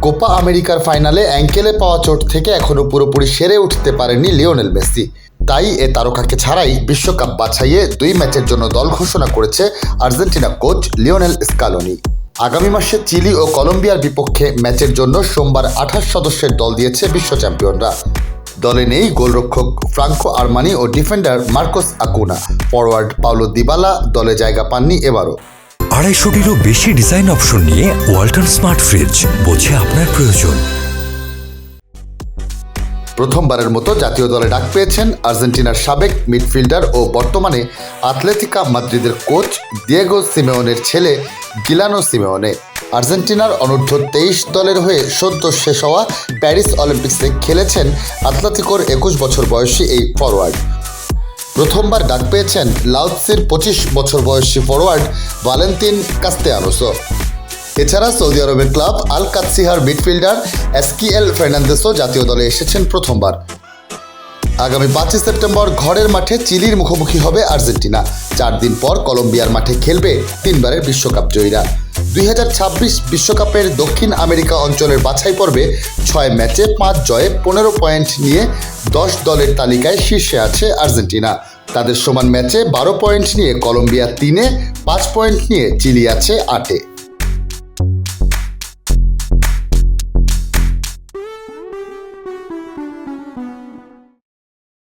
Copa আমেরিকার ফাইনালে অ্যাঙ্কেলে পাওয়া চোট থেকে এখনও পুরোপুরি সেরে উঠতে পারেননি লিওনেল মেসি। তাই এ তারকাকে ছাড়াই বিশ্বকাপ বাছাইয়ে 2 ম্যাচের জন্য দল ঘোষণা করেছে আর্জেন্টিনা কোচ লিওনেল স্কালোনি। আগামী মাসে চিলি ও কলম্বিয়ার বিপক্ষে ম্যাচের জন্য সোমবার 28 সদস্যের দল দিয়েছে বিশ্ব চ্যাম্পিয়নরা। দলে নেই গোলরক্ষক ফ্রাঙ্কো আরমানি ও defender Marcos Acuna. Forward Paulo Dybala দলে জায়গা পাননি এবারও। 250-টিরও বেশি ডিজাইন অপশন নিয়ে ওয়ালটন স্মার্ট ফ্রিজ, বোঝে আপনার প্রয়োজন। প্রথমবারের মতো জাতীয় দলে ডাক পেয়েছেন আর্জেন্টিনার সাবেক মিডফিল্ডার ও বর্তমানে আতলেতিকা মাদ্রিদের কোচ দিয়েগো সিমেওনের ছেলে গিলানো সিমেওনে। আর্জেন্টিনার অনূর্ধ্ব 23 দলের হয়ে সদ্য শেষ হওয়া প্যারিস অলিম্পিক্সে খেলেছেন আতলেতিকোর 21 বছর বয়সী এই ফরওয়ার্ড। প্রথমবার ডাক পেয়েছেন লাউৎসির 25 বছর বয়সী ফরওয়ার্ড ভালেন্তিন কাস্তেয়ানোসও। এছাড়া সৌদি আরবের ক্লাব আল কাদসিহার মিডফিল্ডার এসকিএল ফার্নান্দেসও জাতীয় দলে এসেছেন প্রথমবার। আগামী 5 সেপ্টেম্বর ঘরের মাঠে চিলির মুখোমুখি হবে আর্জেন্টিনা। 4 দিন পর কলম্বিয়ার মাঠে খেলবে 3 বারের বিশ্বকাপ জয়ীরা। 2026 বিশ্বকাপের দক্ষিণ আমেরিকা অঞ্চলের বাছাই পর্বে 6 ম্যাচে 5 জয়ে 15 পয়েন্ট নিয়ে 10 দলের তালিকায় শীর্ষে আছে আর্জেন্টিনা। তাদের সমান ম্যাচে 12 পয়েন্ট নিয়ে কলম্বিয়া 3-এ, 5 পয়েন্ট নিয়ে চিলি আছে 8-এ।